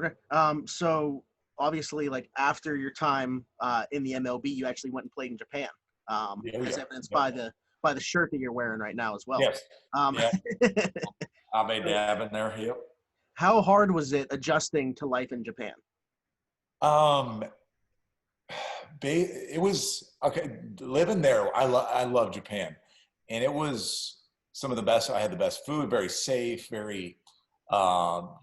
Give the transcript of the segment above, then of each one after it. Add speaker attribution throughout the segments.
Speaker 1: Okay. So obviously, like after your time in the MLB, you actually went and played in Japan,
Speaker 2: Yeah,
Speaker 1: as
Speaker 2: yeah,
Speaker 1: evidenced
Speaker 2: yeah.
Speaker 1: by the shirt that you're wearing right now as well.
Speaker 2: Yes,
Speaker 1: Um,
Speaker 2: yeah. I made dab in there. Yep.
Speaker 1: how hard was it adjusting to life in Japan?
Speaker 2: Um, it was okay living there. I love Japan, and it was some of the best. I had the best food, very safe, very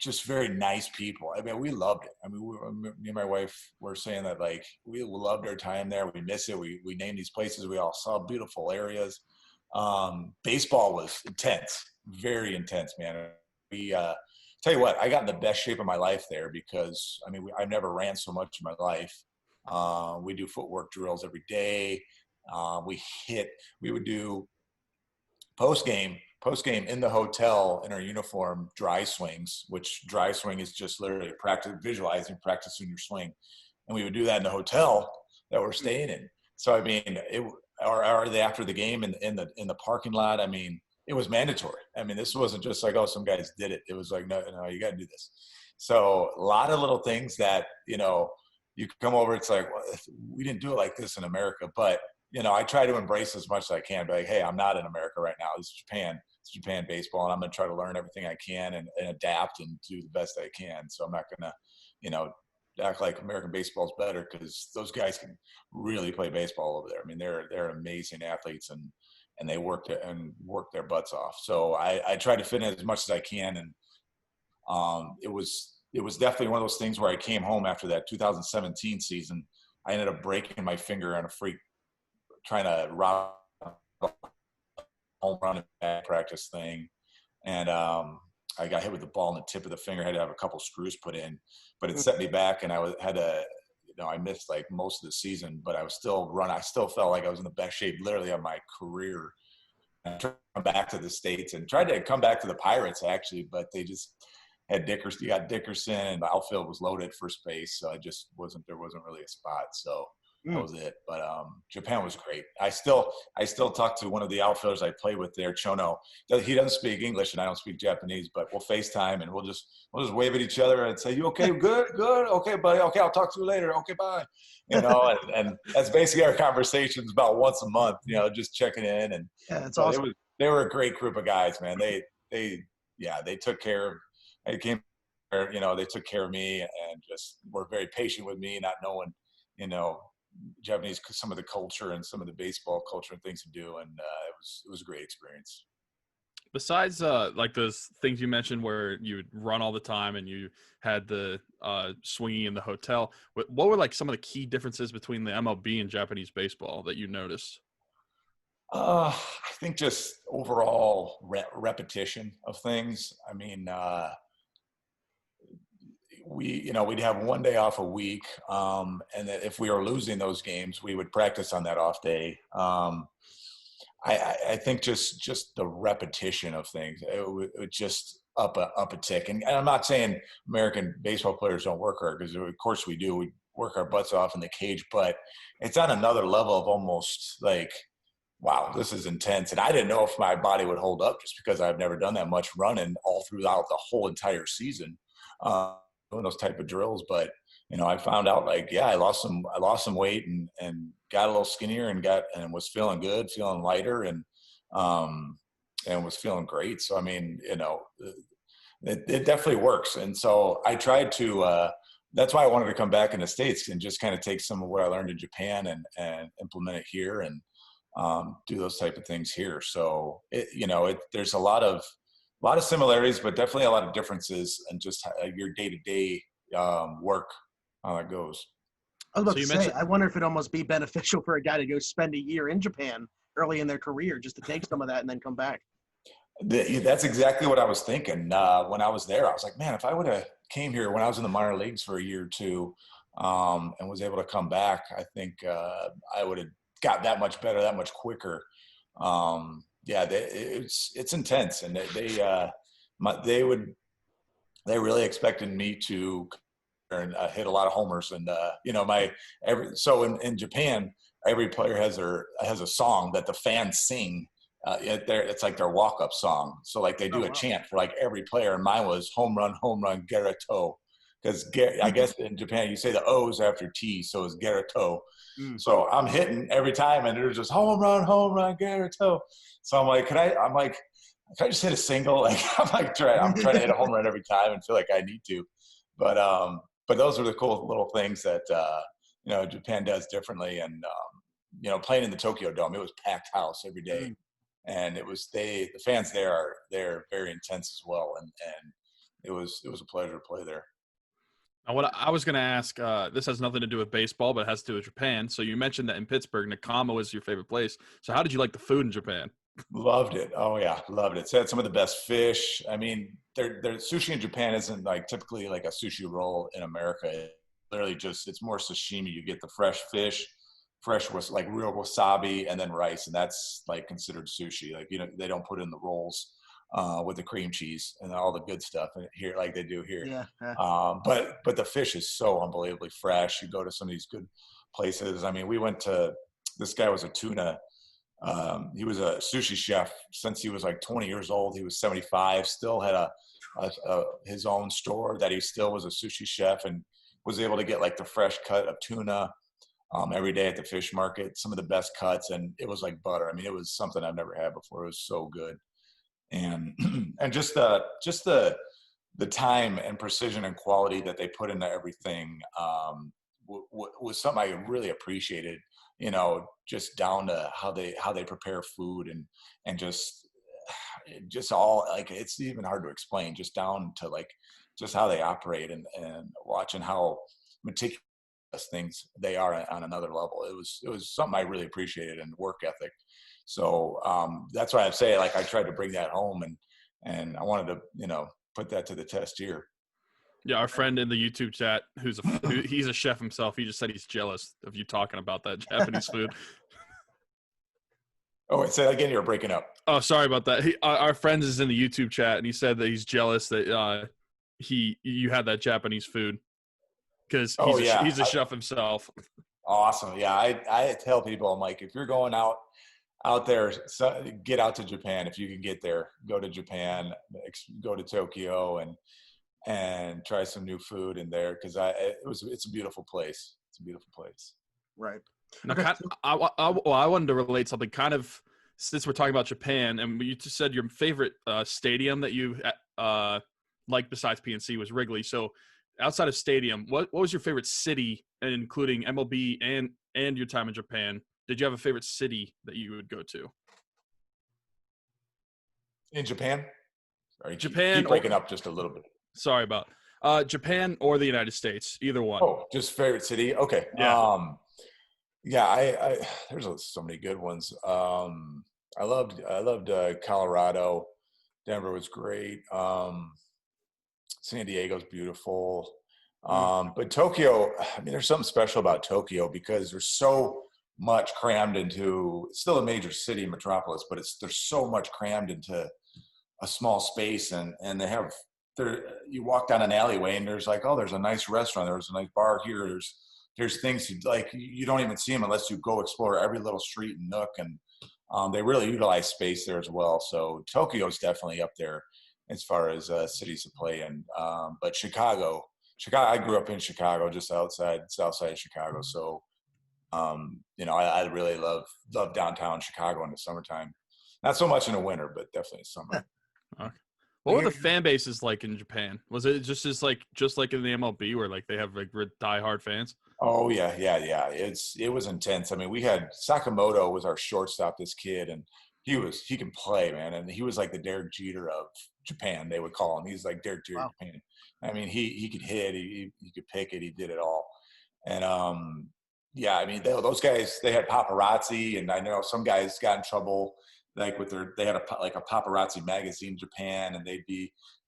Speaker 2: just very nice people. I mean, we loved it. I mean, me and my wife were saying that like we loved our time there. We miss it. We named these places. We all saw beautiful areas. Baseball was intense, very intense, man. We tell you what, I got in the best shape of my life there because I mean, I've never ran so much in my life. We do footwork drills every day. We hit. We would do post game in the hotel in our uniform dry swings, which dry swing is just literally practicing your swing, and we would do that in the hotel that we're staying in. So I mean, or the after the game in the parking lot. I mean, it was mandatory. I mean, this wasn't just like, oh, some guys did it. It was like, no, no, you got to do this. So a lot of little things that you come over. It's like, well, we didn't do it like this in America, but I try to embrace as much as I can. Be like, hey, I'm not in America right now. This is Japan. It's Japan baseball, and I'm going to try to learn everything I can and adapt and do the best I can. So I'm not going to, act like American baseball is better because those guys can really play baseball over there. I mean, they're amazing athletes and they work their butts off. So I try to fit in as much as I can, and it was definitely one of those things where I came home after that 2017 season. I ended up breaking my finger on a freak trying to rob a home run and bad practice thing. And I got hit with the ball in the tip of the finger. I had to have a couple screws put in, but it set me back, and I missed like most of the season, but I was still running. I still felt like I was in the best shape literally of my career. And I tried to come back to the States and tried to come back to the Pirates actually, but they just had Dickerson. You got Dickerson, and the outfield was loaded first base, so there wasn't really a spot. So that was it. But Japan was great. I still talk to one of the outfielders I play with there, Chono. He doesn't speak English and I don't speak Japanese, but we'll FaceTime and we'll just wave at each other and say, "You okay? Good, good. Okay, buddy. Okay, I'll talk to you later. Okay, bye." And that's basically our conversations about once a month. Just checking in. And
Speaker 1: Yeah, it's
Speaker 2: but
Speaker 1: awesome.
Speaker 2: they were a great group of guys, man. They took care of. I came, they took care of me and just were very patient with me, not knowing, you know Japanese, some of the culture and some of the baseball culture and things to do, and it was a great experience.
Speaker 3: Besides, like those things you mentioned where you would run all the time and you had the swinging in the hotel, what were like some of the key differences between the MLB and Japanese baseball that you noticed?
Speaker 2: I think just overall repetition of things. I mean, we'd have one day off a week, and that if we were losing those games, we would practice on that off day. I think just the repetition of things, it would just up a tick. And I'm not saying American baseball players don't work hard, because of course we do. We work our butts off in the cage, but it's on another level of almost like, wow, this is intense. And I didn't know if my body would hold up just because I've never done that much running all throughout the whole entire season, doing those type of drills. But, I found out like, yeah, I lost some weight and got a little skinnier and was feeling good, feeling lighter and was feeling great. So, I mean, it definitely works. And so I tried to, that's why I wanted to come back in the States and just kind of take some of what I learned in Japan and implement it here and, do those type of things here. So there's a lot of similarities, but definitely a lot of differences in just your day-to-day work, how that goes.
Speaker 1: I was about
Speaker 3: So
Speaker 1: to
Speaker 3: you
Speaker 1: say,
Speaker 3: mentioned,
Speaker 1: I wonder if it'd almost be beneficial for a guy to go spend a year in Japan early in their career just to take some of that and then come back.
Speaker 2: That's exactly what I was thinking when I was there. I was like, man, if I would have came here when I was in the minor leagues for a year or two, and was able to come back, I think I would have got that much better, that much quicker. It's intense, and they really expected me to hit a lot of homers, and in Japan, every player has a song that the fans sing. It's like their walk-up song. So like they
Speaker 1: Oh,
Speaker 2: do a
Speaker 1: wow.
Speaker 2: chant for like every player, and mine was home run, Garrett Jones. because I guess in Japan you say the O's after T, so it's Garretto.
Speaker 1: Mm.
Speaker 2: So I'm hitting every time, and they're just home run, Garretto. So I'm like, can I just hit a single? Like I'm trying to hit a home run every time and feel like I need to. But those are the cool little things that Japan does differently. And playing in the Tokyo Dome, it was packed house every day, and the fans they're very intense as well, and it was a pleasure to play there.
Speaker 3: Now, what I was going to ask, this has nothing to do with baseball, but it has to do with Japan. So you mentioned that in Pittsburgh, Nakama was your favorite place. So how did you like the food in Japan?
Speaker 2: Loved it. Oh yeah, loved it. It's had some of the best fish. I mean, their sushi in Japan isn't like typically like a sushi roll in America. Literally it's more sashimi. You get the fresh fish, like real wasabi, and then rice, and that's like considered sushi. Like they don't put in the rolls with the cream cheese and all the good stuff here like they do here.
Speaker 1: Yeah.
Speaker 2: But the fish is so unbelievably fresh. You go to some of these good places. I mean, we went to this guy was a tuna. He was a sushi chef since he was like 20 years old. He was 75, still had his own store that he still was a sushi chef and was able to get like the fresh cut of tuna every day at the fish market, some of the best cuts. And it was like butter. I mean, it was something I've never had before. It was so good. And, and just the time and precision and quality that they put into everything was something I really appreciated. Just down to how they prepare food and just all like it's even hard to explain. Just down to like just how they operate and watching how meticulous things they are on another level. It was something I really appreciated in work ethic. So that's why I say like I tried to bring that home and I wanted to put that to the test here.
Speaker 3: Yeah, our friend in the YouTube chat, he's a chef himself. He just said he's jealous of you talking about that Japanese food.
Speaker 2: Oh, wait, say that again. You're breaking up.
Speaker 3: Oh, sorry about that. Our friend is in the YouTube chat, and he said that he's jealous that you had that Japanese food because he's a chef himself.
Speaker 2: Awesome. Yeah, I tell people, I'm like, if you're going out there, get out to Japan. If you can get there, go to Japan, go to Tokyo, and try some new food in there because it's a beautiful place. It's a beautiful place.
Speaker 1: Right.
Speaker 3: Now,
Speaker 1: Okay.
Speaker 3: I wanted to relate something kind of since we're talking about Japan, and you just said your favorite stadium that you like besides PNC was Wrigley. So outside of stadium, what was your favorite city, including MLB and your time in Japan? Did you have a favorite city that you would go to?
Speaker 2: In Japan? Sorry,
Speaker 3: Japan.
Speaker 2: Keep breaking up just a little bit.
Speaker 3: Sorry about Japan or the United States, either one.
Speaker 2: Oh, just favorite city? Okay.
Speaker 3: Yeah.
Speaker 2: I there's so many good ones. I loved Colorado. Denver was great. San Diego's beautiful. But Tokyo, I mean, there's something special about Tokyo because there's so much crammed into, it's still a major city metropolis, but there's so much crammed into a small space and you walk down an alleyway and there's like, oh, there's a nice restaurant. There's a nice bar here. There's things like you don't even see them unless you go explore every little street and nook. And they really utilize space there as well. So Tokyo is definitely up there as far as cities to play in. But Chicago, I grew up in Chicago, just south side of Chicago. So, I really love downtown Chicago in the summertime. Not so much in the winter, but definitely summer.
Speaker 3: Okay. What were the fan bases like in Japan? Was it just like in the MLB where like they have like diehard fans?
Speaker 2: Oh yeah. It was intense. I mean, we had Sakamoto was our shortstop, this kid, and he can play, man. And he was like the Derek Jeter of Japan, they would call him. He's like Derek Jeter of Japan. I mean, he could hit, he could pick it, he did it all. And I mean, those guys, they had paparazzi, and I know some guys got in trouble like they had a paparazzi magazine in Japan, and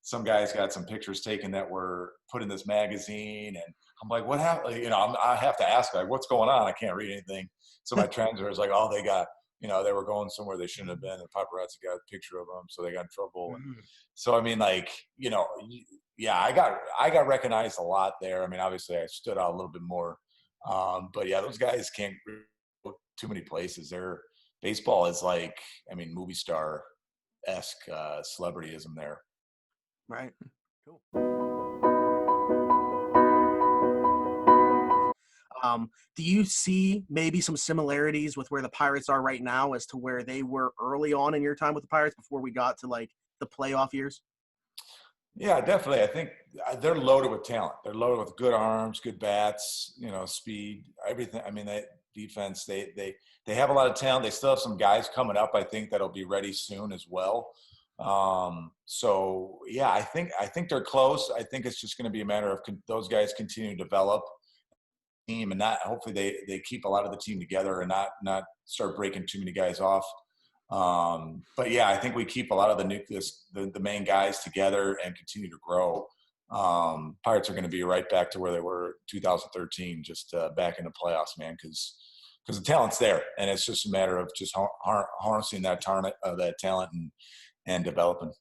Speaker 2: some guys got some pictures taken that were put in this magazine, and I'm like, what happened? I have to ask, like, what's going on? I can't read anything. So my translator was like, oh, they got, they were going somewhere they shouldn't have been, and paparazzi got a picture of them, so they got in trouble. And so, I mean, like, I got recognized a lot there. I mean, obviously I stood out a little bit more. But yeah, those guys can't go too many places. Baseball is like, I mean, movie star-esque celebrityism there.
Speaker 1: Right. Cool. Do you see maybe some similarities with where the Pirates are right now as to where they were early on in your time with the Pirates before we got to like the playoff years?
Speaker 2: Yeah, definitely. I think they're loaded with talent. They're loaded with good arms, good bats, speed, everything. I mean, they defense. They have a lot of talent. They still have some guys coming up. I think that'll be ready soon as well. So yeah, I think they're close. I think it's just going to be a matter of those guys continue to develop team and not hopefully they keep a lot of the team together and not start breaking too many guys off. But yeah, I think we keep a lot of the nucleus, the main guys together and continue to grow. Pirates are going to be right back to where they were 2013, just back in the playoffs, man, because the talent's there, and it's just a matter of just harnessing that talent and developing.